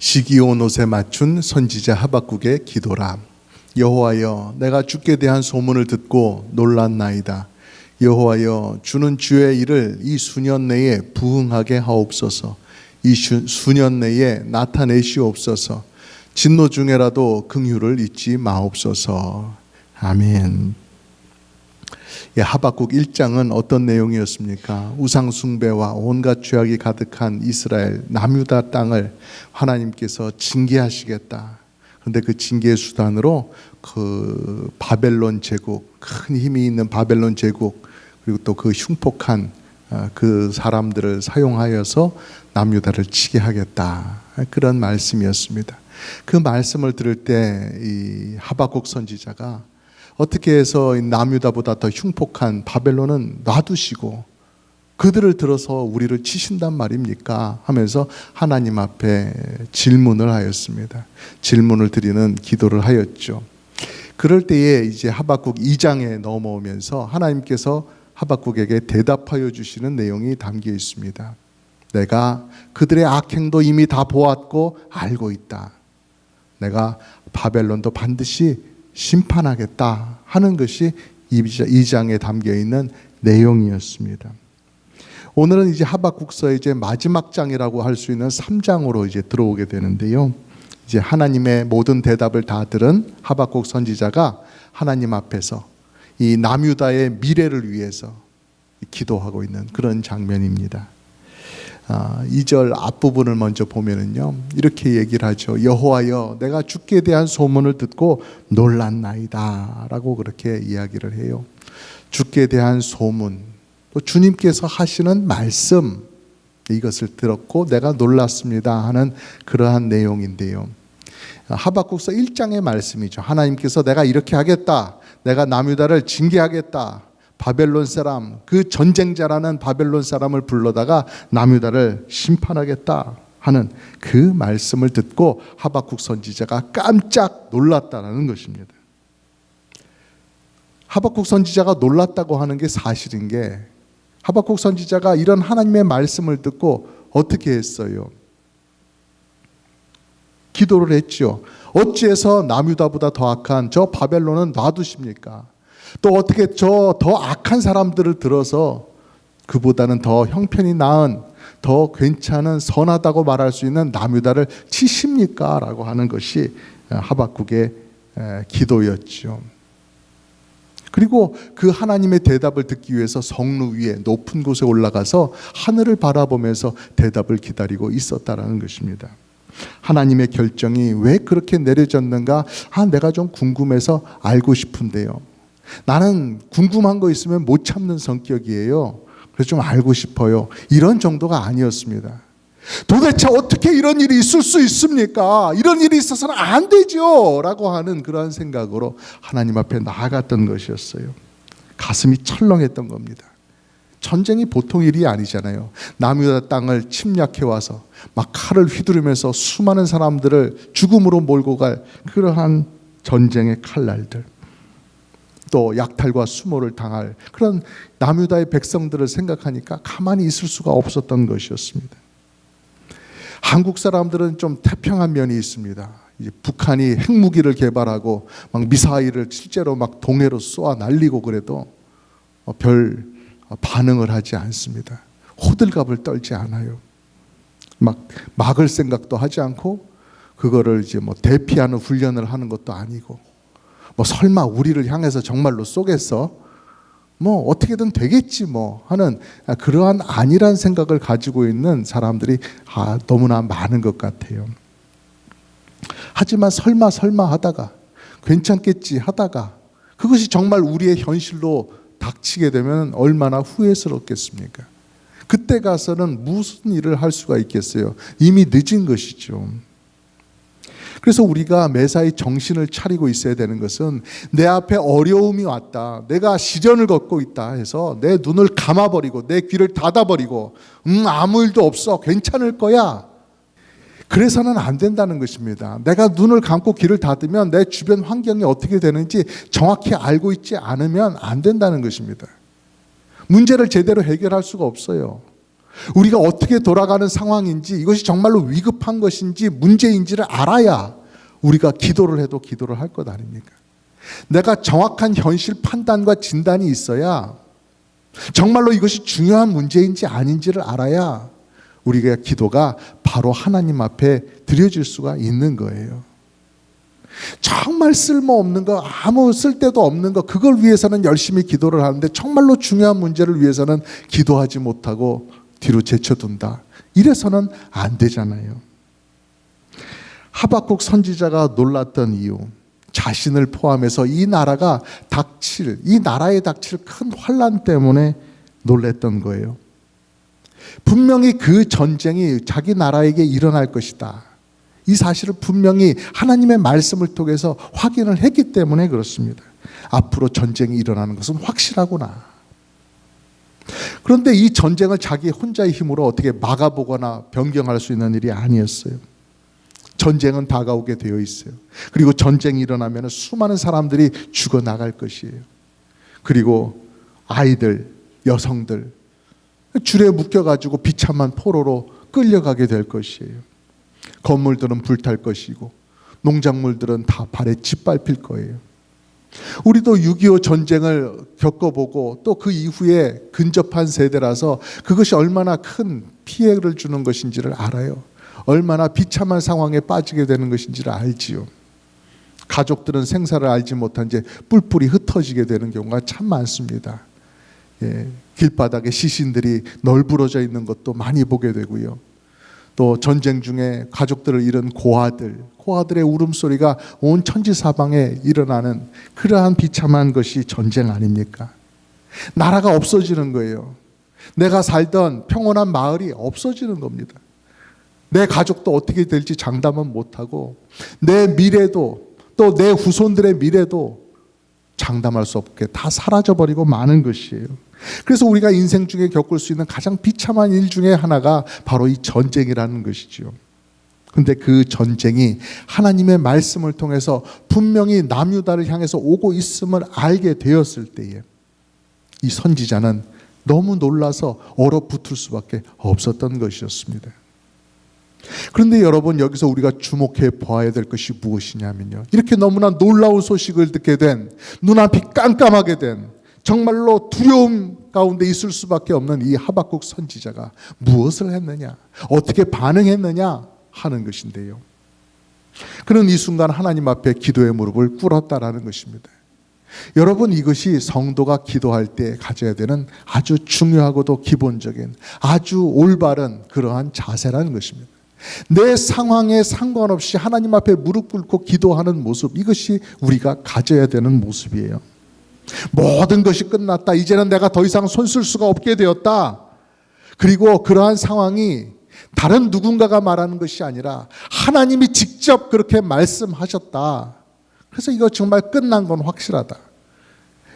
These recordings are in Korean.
시기온 옷에 맞춘 선지자 하박국의 기도라. 여호와여, 내가 주께 대한 소문을 듣고 놀랐나이다. 여호와여, 주는 주의 일을 이 수년 내에 부응하게 하옵소서. 이 수년 내에 나타내시옵소서. 진노 중에라도 긍휼을 잊지 마옵소서. 아멘. 하박국 1장은 어떤 내용이었습니까? 우상 숭배와 온갖 죄악이 가득한 이스라엘 남유다 땅을 하나님께서 징계하시겠다. 그런데 그 징계의 수단으로 그 바벨론 제국, 큰 힘이 있는 바벨론 제국, 그리고 또 그 흉폭한 그 사람들을 사용하여서 남유다를 치게 하겠다. 그런 말씀이었습니다. 그 말씀을 들을 때 이 하박국 선지자가 어떻게 해서 남유다보다 더 흉폭한 바벨론은 놔두시고 그들을 들어서 우리를 치신단 말입니까? 하면서 하나님 앞에 질문을 하였습니다. 질문을 드리는 기도를 하였죠. 그럴 때에 이제 하박국 2장에 넘어오면서 하나님께서 하박국에게 대답하여 주시는 내용이 담겨 있습니다. 내가 그들의 악행도 이미 다 보았고 알고 있다. 내가 바벨론도 반드시 심판하겠다 하는 것이 2장에 담겨 있는 내용이었습니다. 오늘은 이제 하박국서의 이제 마지막 장이라고 할 수 있는 3장으로 이제 들어오게 되는데요. 이제 하나님의 모든 대답을 다 들은 하박국 선지자가 하나님 앞에서 이 남유다의 미래를 위해서 기도하고 있는 그런 장면입니다. 2절 앞부분을 먼저 보면은요, 이렇게 얘기를 하죠. 여호와여, 내가 주께 대한 소문을 듣고 놀랐나이다 라고 그렇게 이야기를 해요. 주께 대한 소문, 또 주님께서 하시는 말씀, 이것을 들었고 내가 놀랐습니다 하는 그러한 내용인데요. 하박국서 1장의 말씀이죠. 하나님께서 내가 이렇게 하겠다, 내가 남유다를 징계하겠다, 바벨론 사람, 그 전쟁자라는 바벨론 사람을 불러다가 남유다를 심판하겠다 하는 그 말씀을 듣고 하박국 선지자가 깜짝 놀랐다는 것입니다. 하박국 선지자가 놀랐다고 하는 게 사실인 게, 하박국 선지자가 이런 하나님의 말씀을 듣고 어떻게 했어요? 기도를 했죠. 어찌해서 남유다보다 더 악한 저 바벨론은 놔두십니까? 또 어떻게 저 더 악한 사람들을 들어서 그보다는 더 형편이 나은, 더 괜찮은, 선하다고 말할 수 있는 남유다를 치십니까? 라고 하는 것이 하박국의 기도였죠. 그리고 그 하나님의 대답을 듣기 위해서 성루 위에 높은 곳에 올라가서 하늘을 바라보면서 대답을 기다리고 있었다라는 것입니다. 하나님의 결정이 왜 그렇게 내려졌는가? 내가 좀 궁금해서 알고 싶은데요. 나는 궁금한 거 있으면 못 참는 성격이에요. 그래서 좀 알고 싶어요. 이런 정도가 아니었습니다. 도대체 어떻게 이런 일이 있을 수 있습니까? 이런 일이 있어서는 안 되죠 라고 하는 그러한 생각으로 하나님 앞에 나아갔던 것이었어요. 가슴이 철렁했던 겁니다. 전쟁이 보통 일이 아니잖아요. 남유다 땅을 침략해와서 막 칼을 휘두르면서 수많은 사람들을 죽음으로 몰고 갈 그러한 전쟁의 칼날들, 또 약탈과 수모를 당할 그런 남유다의 백성들을 생각하니까 가만히 있을 수가 없었던 것이었습니다. 한국 사람들은 좀 태평한 면이 있습니다. 이제 북한이 핵무기를 개발하고 막 미사일을 실제로 막 동해로 쏘아 날리고 그래도 별 반응을 하지 않습니다. 호들갑을 떨지 않아요. 막 막을 생각도 하지 않고 그거를 이제 뭐 대피하는 훈련을 하는 것도 아니고, 뭐 설마 우리를 향해서 정말로 쏘겠어? 뭐 어떻게든 되겠지 뭐 하는 그러한 아니란 생각을 가지고 있는 사람들이 너무나 많은 것 같아요. 하지만 설마 하다가 괜찮겠지 하다가 그것이 정말 우리의 현실로 닥치게 되면 얼마나 후회스럽겠습니까? 그때 가서는 무슨 일을 할 수가 있겠어요? 이미 늦은 것이죠. 그래서 우리가 매사에 정신을 차리고 있어야 되는 것은, 내 앞에 어려움이 왔다, 내가 시련을 겪고 있다 해서 내 눈을 감아버리고 내 귀를 닫아버리고 아무 일도 없어, 괜찮을 거야, 그래서는 안 된다는 것입니다. 내가 눈을 감고 귀를 닫으면 내 주변 환경이 어떻게 되는지 정확히 알고 있지 않으면 안 된다는 것입니다. 문제를 제대로 해결할 수가 없어요. 우리가 어떻게 돌아가는 상황인지, 이것이 정말로 위급한 것인지 문제인지를 알아야 우리가 기도를 해도 기도를 할 것 아닙니까? 내가 정확한 현실 판단과 진단이 있어야, 정말로 이것이 중요한 문제인지 아닌지를 알아야 우리가 기도가 바로 하나님 앞에 드려질 수가 있는 거예요. 정말 쓸모없는 거, 아무 쓸데도 없는 거, 그걸 위해서는 열심히 기도를 하는데 정말로 중요한 문제를 위해서는 기도하지 못하고 뒤로 제쳐둔다. 이래서는 안 되잖아요. 하박국 선지자가 놀랐던 이유, 자신을 포함해서 이 나라에 닥칠 큰 환난 때문에 놀랐던 거예요. 분명히 그 전쟁이 자기 나라에게 일어날 것이다. 이 사실을 분명히 하나님의 말씀을 통해서 확인을 했기 때문에 그렇습니다. 앞으로 전쟁이 일어나는 것은 확실하구나. 그런데 이 전쟁을 자기 혼자의 힘으로 어떻게 막아보거나 변경할 수 있는 일이 아니었어요. 전쟁은 다가오게 되어 있어요. 그리고 전쟁이 일어나면 수많은 사람들이 죽어나갈 것이에요. 그리고 아이들, 여성들 줄에 묶여가지고 비참한 포로로 끌려가게 될 것이에요. 건물들은 불탈 것이고 농작물들은 다 발에 짓밟힐 거예요. 우리도 6.25 전쟁을 겪어보고 또 그 이후에 근접한 세대라서 그것이 얼마나 큰 피해를 주는 것인지를 알아요. 얼마나 비참한 상황에 빠지게 되는 것인지를 알지요. 가족들은 생사를 알지 못한 채 뿔뿔이 흩어지게 되는 경우가 참 많습니다. 길바닥에 시신들이 널브러져 있는 것도 많이 보게 되고요. 또 전쟁 중에 가족들을 잃은 고아들의 울음소리가 온 천지사방에 일어나는 그러한 비참한 것이 전쟁 아닙니까? 나라가 없어지는 거예요. 내가 살던 평온한 마을이 없어지는 겁니다. 내 가족도 어떻게 될지 장담은 못하고 내 미래도 또 내 후손들의 미래도 장담할 수 없게 다 사라져버리고 마는 것이에요. 그래서 우리가 인생 중에 겪을 수 있는 가장 비참한 일 중에 하나가 바로 이 전쟁이라는 것이죠. 그런데 그 전쟁이 하나님의 말씀을 통해서 분명히 남유다를 향해서 오고 있음을 알게 되었을 때에 이 선지자는 너무 놀라서 얼어붙을 수밖에 없었던 것이었습니다. 그런데 여러분, 여기서 우리가 주목해 보아야 될 것이 무엇이냐면요, 이렇게 너무나 놀라운 소식을 듣게 된, 눈앞이 깜깜하게 된, 정말로 두려움 가운데 있을 수밖에 없는 이 하박국 선지자가 무엇을 했느냐, 어떻게 반응했느냐 하는 것인데요, 그는 이 순간 하나님 앞에 기도의 무릎을 꿇었다라는 것입니다. 여러분, 이것이 성도가 기도할 때 가져야 되는 아주 중요하고도 기본적인 아주 올바른 그러한 자세라는 것입니다. 내 상황에 상관없이 하나님 앞에 무릎 꿇고 기도하는 모습, 이것이 우리가 가져야 되는 모습이에요. 모든 것이 끝났다, 이제는 내가 더 이상 손쓸 수가 없게 되었다, 그리고 그러한 상황이 다른 누군가가 말하는 것이 아니라 하나님이 직접 그렇게 말씀하셨다, 그래서 이거 정말 끝난 건 확실하다,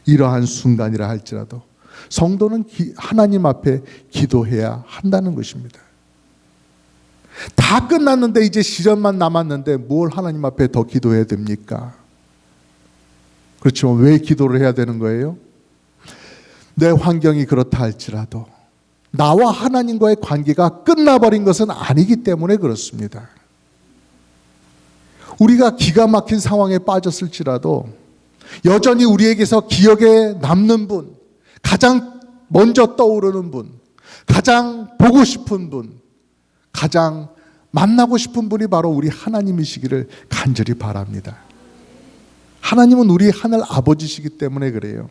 이러한 순간이라 할지라도 성도는 하나님 앞에 기도해야 한다는 것입니다. 다 끝났는데 이제 시련만 남았는데 뭘 하나님 앞에 더 기도해야 됩니까? 그렇지만 왜 기도를 해야 되는 거예요? 내 환경이 그렇다 할지라도 나와 하나님과의 관계가 끝나버린 것은 아니기 때문에 그렇습니다. 우리가 기가 막힌 상황에 빠졌을지라도 여전히 우리에게서 기억에 남는 분, 가장 먼저 떠오르는 분, 가장 보고 싶은 분, 가장 만나고 싶은 분이 바로 우리 하나님이시기를 간절히 바랍니다. 하나님은 우리 하늘 아버지시기 때문에 그래요.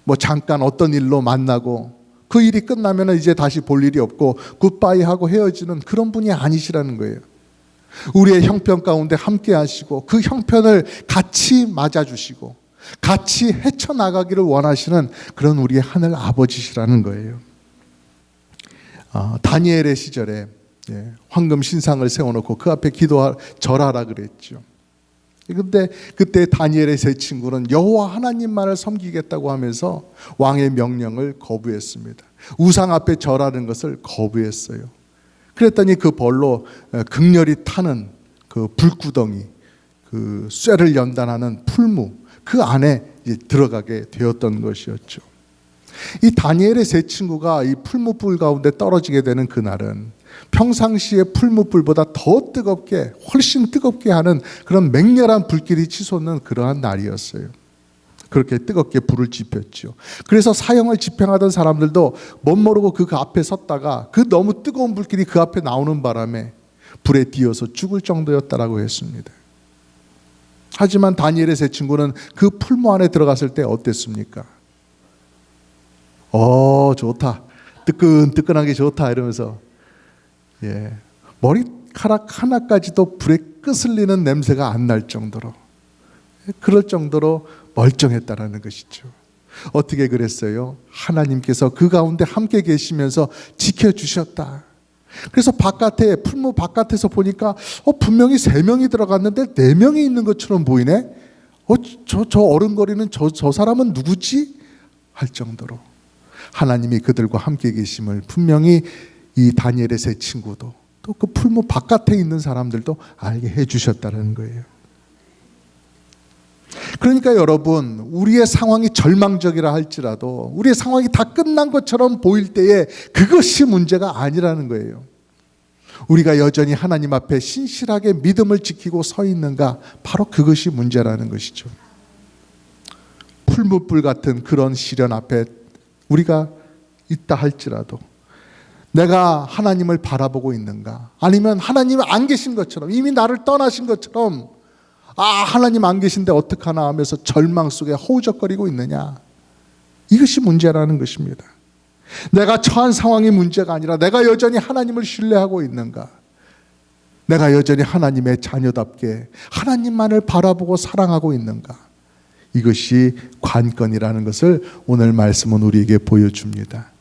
뭐 잠깐 어떤 일로 만나고 그 일이 끝나면 이제 다시 볼 일이 없고 굿바이 하고 헤어지는 그런 분이 아니시라는 거예요. 우리의 형편 가운데 함께 하시고 그 형편을 같이 맞아주시고 같이 헤쳐나가기를 원하시는 그런 우리의 하늘 아버지시라는 거예요. 다니엘의 시절에 황금 신상을 세워놓고 그 앞에 절하라 그랬죠. 그런데 그때 다니엘의 세 친구는 여호와 하나님만을 섬기겠다고 하면서 왕의 명령을 거부했습니다. 우상 앞에 절하는 것을 거부했어요. 그랬더니 그 벌로 극렬히 타는 그 불구덩이, 그 쇠를 연단하는 풀무, 그 안에 들어가게 되었던 것이었죠. 이 다니엘의 세 친구가 이 풀무불 가운데 떨어지게 되는 그날은 평상시에 풀무불보다 더 뜨겁게, 훨씬 뜨겁게 하는 그런 맹렬한 불길이 치솟는 그러한 날이었어요. 그렇게 뜨겁게 불을 지폈죠. 그래서 사형을 집행하던 사람들도 멋모르고 그 앞에 섰다가 그 너무 뜨거운 불길이 그 앞에 나오는 바람에 불에 뒤어서 죽을 정도였다라고 했습니다. 하지만 다니엘의 세 친구는 그 풀무 안에 들어갔을 때 어땠습니까? 좋다. 뜨끈뜨끈하게 좋다 이러면서 머리카락 하나까지도 불에 끄슬리는 냄새가 안 날 정도로, 그럴 정도로 멀쩡했다라는 것이죠. 어떻게 그랬어요? 하나님께서 그 가운데 함께 계시면서 지켜주셨다. 그래서 바깥에, 풀무 바깥에서 보니까 분명히 3명이 들어갔는데 4명이 있는 것처럼 보이네. 저 어른거리는 저 사람은 누구지? 할 정도로 하나님이 그들과 함께 계심을 분명히 이 다니엘의 세 친구도 또 그 풀무 바깥에 있는 사람들도 알게 해주셨다는 거예요. 그러니까 여러분, 우리의 상황이 절망적이라 할지라도 우리의 상황이 다 끝난 것처럼 보일 때에 그것이 문제가 아니라는 거예요. 우리가 여전히 하나님 앞에 신실하게 믿음을 지키고 서 있는가, 바로 그것이 문제라는 것이죠. 풀무불 같은 그런 시련 앞에 우리가 있다 할지라도 내가 하나님을 바라보고 있는가, 아니면 하나님은 안 계신 것처럼, 이미 나를 떠나신 것처럼, 하나님 안 계신데 어떡하나 하면서 절망 속에 허우적거리고 있느냐, 이것이 문제라는 것입니다. 내가 처한 상황이 문제가 아니라 내가 여전히 하나님을 신뢰하고 있는가, 내가 여전히 하나님의 자녀답게 하나님만을 바라보고 사랑하고 있는가, 이것이 관건이라는 것을 오늘 말씀은 우리에게 보여줍니다.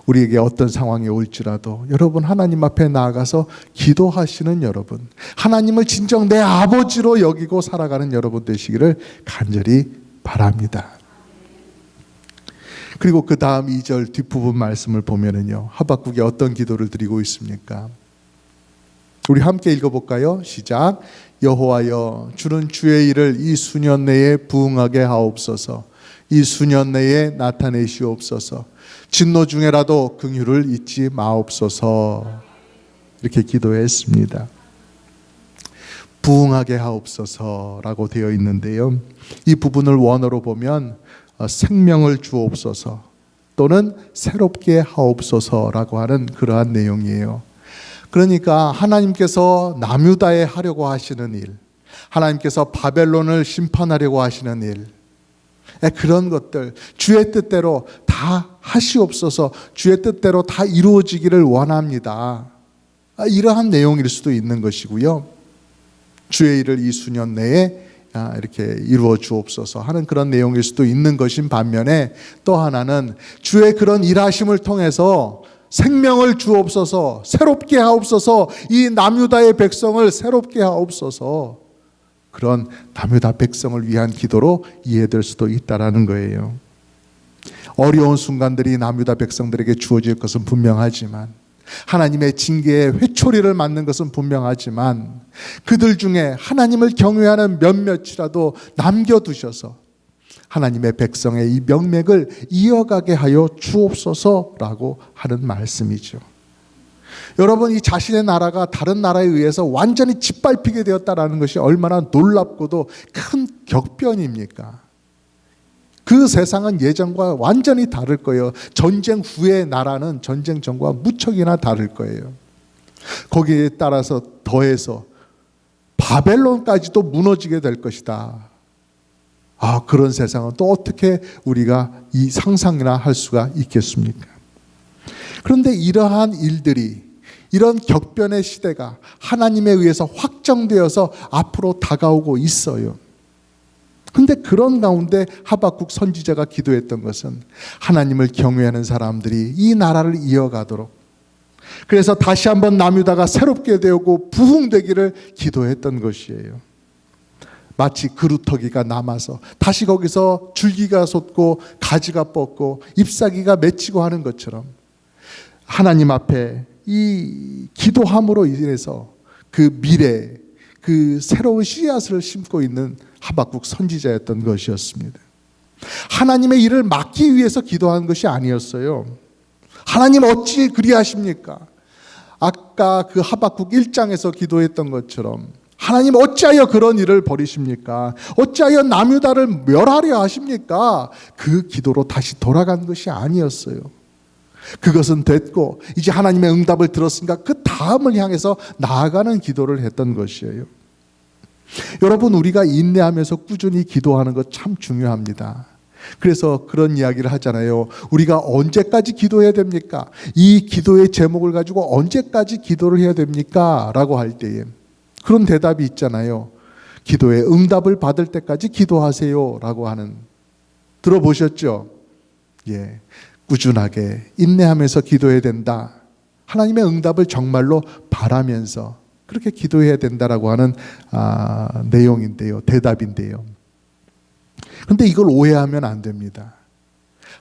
우리에게 어떤 상황이 올지라도 여러분, 하나님 앞에 나아가서 기도하시는 여러분, 하나님을 진정 내 아버지로 여기고 살아가는 여러분 되시기를 간절히 바랍니다. 그리고 그 다음 2절 뒷부분 말씀을 보면은요, 하박국이 어떤 기도를 드리고 있습니까? 우리 함께 읽어볼까요? 시작. 여호와여, 주는 주의 일을 이 수년 내에 부응하게 하옵소서. 이 수년 내에 나타내시옵소서. 진노 중에라도 긍휼을 잊지 마옵소서. 이렇게 기도했습니다. 부응하게 하옵소서라고 되어 있는데요, 이 부분을 원어로 보면 생명을 주옵소서 또는 새롭게 하옵소서라고 하는 그러한 내용이에요. 그러니까 하나님께서 남유다에 하려고 하시는 일, 하나님께서 바벨론을 심판하려고 하시는 일, 그런 것들 주의 뜻대로 다 하시옵소서, 주의 뜻대로 다 이루어지기를 원합니다. 이러한 내용일 수도 있는 것이고요, 주의 일을 이 수년 내에 이렇게 이루어 주옵소서 하는 그런 내용일 수도 있는 것인 반면에, 또 하나는 주의 그런 일하심을 통해서 생명을 주옵소서, 새롭게 하옵소서, 이 남유다의 백성을 새롭게 하옵소서, 그런 남유다 백성을 위한 기도로 이해될 수도 있다라는 거예요. 어려운 순간들이 남유다 백성들에게 주어질 것은 분명하지만, 하나님의 징계의 회초리를 맞는 것은 분명하지만, 그들 중에 하나님을 경외하는 몇몇이라도 남겨두셔서 하나님의 백성의 이 명맥을 이어가게 하여 주옵소서라고 하는 말씀이죠. 여러분, 이 자신의 나라가 다른 나라에 의해서 완전히 짓밟히게 되었다는 것이 얼마나 놀랍고도 큰 격변입니까? 그 세상은 예전과 완전히 다를 거예요. 전쟁 후의 나라는 전쟁 전과 무척이나 다를 거예요. 거기에 따라서 더해서 바벨론까지도 무너지게 될 것이다. 그런 세상은 또 어떻게 우리가 이 상상이나 할 수가 있겠습니까? 그런데 이러한 일들이, 이런 격변의 시대가 하나님에 의해서 확정되어서 앞으로 다가오고 있어요. 근데 그런 가운데 하박국 선지자가 기도했던 것은 하나님을 경외하는 사람들이 이 나라를 이어가도록, 그래서 다시 한번 남유다가 새롭게 되고 부흥되기를 기도했던 것이에요. 마치 그루터기가 남아서 다시 거기서 줄기가 솟고 가지가 뻗고 잎사귀가 맺히고 하는 것처럼, 하나님 앞에 이 기도함으로 인해서 그 미래, 그 새로운 씨앗을 심고 있는 하박국 선지자였던 것이었습니다. 하나님의 일을 막기 위해서 기도한 것이 아니었어요. 하나님 어찌 그리하십니까? 아까 그 하박국 1장에서 기도했던 것처럼 하나님 어찌하여 그런 일을 버리십니까? 어찌하여 남유다를 멸하려 하십니까? 그 기도로 다시 돌아간 것이 아니었어요. 그것은 됐고 이제 하나님의 응답을 들었으니까 그 다음을 향해서 나아가는 기도를 했던 것이에요. 여러분, 우리가 인내하면서 꾸준히 기도하는 것 참 중요합니다. 그래서 그런 이야기를 하잖아요. 우리가 언제까지 기도해야 됩니까? 이 기도의 제목을 가지고 언제까지 기도를 해야 됩니까? 라고 할 때에 그런 대답이 있잖아요. 기도의 응답을 받을 때까지 기도하세요 라고 하는, 들어보셨죠? 예, 꾸준하게 인내하면서 기도해야 된다. 하나님의 응답을 정말로 바라면서 그렇게 기도해야 된다라고 하는 내용인데요. 대답인데요. 그런데 이걸 오해하면 안 됩니다.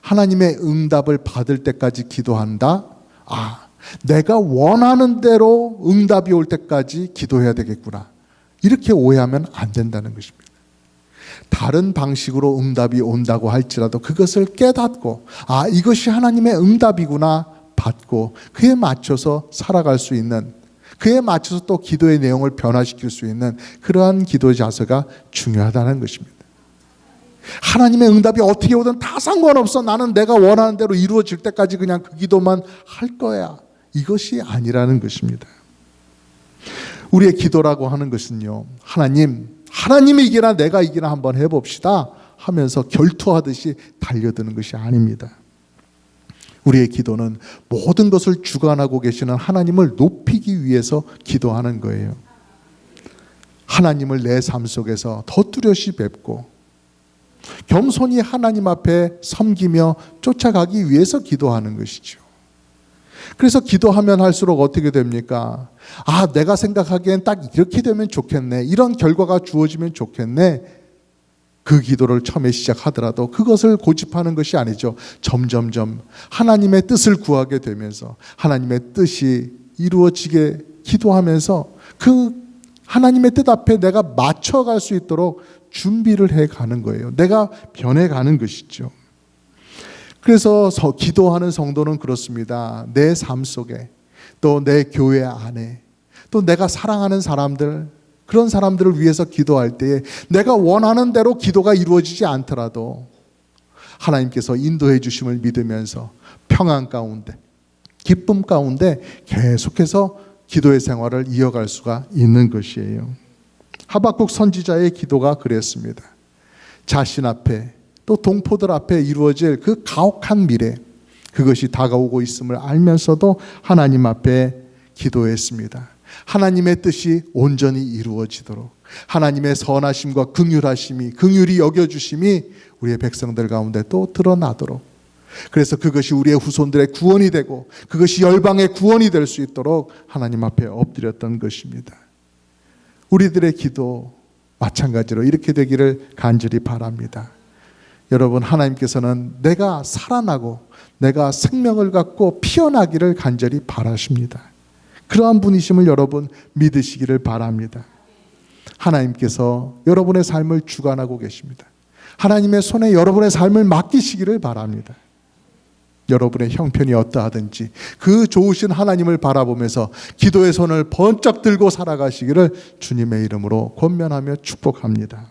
하나님의 응답을 받을 때까지 기도한다? 내가 원하는 대로 응답이 올 때까지 기도해야 되겠구나. 이렇게 오해하면 안 된다는 것입니다. 다른 방식으로 응답이 온다고 할지라도 그것을 깨닫고 이것이 하나님의 응답이구나 받고 그에 맞춰서 살아갈 수 있는, 그에 맞춰서 또 기도의 내용을 변화시킬 수 있는 그러한 기도 자세가 중요하다는 것입니다. 하나님의 응답이 어떻게 오든 다 상관없어. 나는 내가 원하는 대로 이루어질 때까지 그냥 그 기도만 할 거야. 이것이 아니라는 것입니다. 우리의 기도라고 하는 것은요, 하나님이 이기나 내가 이기나 한번 해봅시다 하면서 결투하듯이 달려드는 것이 아닙니다. 우리의 기도는 모든 것을 주관하고 계시는 하나님을 높이기 위해서 기도하는 거예요. 하나님을 내 삶 속에서 더 뚜렷이 뵙고 겸손히 하나님 앞에 섬기며 쫓아가기 위해서 기도하는 것이죠. 그래서 기도하면 할수록 어떻게 됩니까? 내가 생각하기엔 딱 이렇게 되면 좋겠네. 이런 결과가 주어지면 좋겠네. 그 기도를 처음에 시작하더라도 그것을 고집하는 것이 아니죠. 점점점 하나님의 뜻을 구하게 되면서 하나님의 뜻이 이루어지게 기도하면서 그 하나님의 뜻 앞에 내가 맞춰갈 수 있도록 준비를 해가는 거예요. 내가 변해가는 것이죠. 그래서 기도하는 성도는 그렇습니다. 내 삶 속에 또 내 교회 안에 또 내가 사랑하는 사람들, 그런 사람들을 위해서 기도할 때에 내가 원하는 대로 기도가 이루어지지 않더라도 하나님께서 인도해 주심을 믿으면서 평안 가운데 기쁨 가운데 계속해서 기도의 생활을 이어갈 수가 있는 것이에요. 하박국 선지자의 기도가 그랬습니다. 자신 앞에 또 동포들 앞에 이루어질 그 가혹한 미래, 그것이 다가오고 있음을 알면서도 하나님 앞에 기도했습니다. 하나님의 뜻이 온전히 이루어지도록 하나님의 선하심과 긍휼이 여겨주심이 우리의 백성들 가운데 또 드러나도록, 그래서 그것이 우리의 후손들의 구원이 되고 그것이 열방의 구원이 될 수 있도록 하나님 앞에 엎드렸던 것입니다. 우리들의 기도 마찬가지로 이렇게 되기를 간절히 바랍니다. 여러분, 하나님께서는 내가 살아나고 내가 생명을 갖고 피어나기를 간절히 바라십니다. 그러한 분이심을 여러분 믿으시기를 바랍니다. 하나님께서 여러분의 삶을 주관하고 계십니다. 하나님의 손에 여러분의 삶을 맡기시기를 바랍니다. 여러분의 형편이 어떠하든지 그 좋으신 하나님을 바라보면서 기도의 손을 번쩍 들고 살아가시기를 주님의 이름으로 권면하며 축복합니다.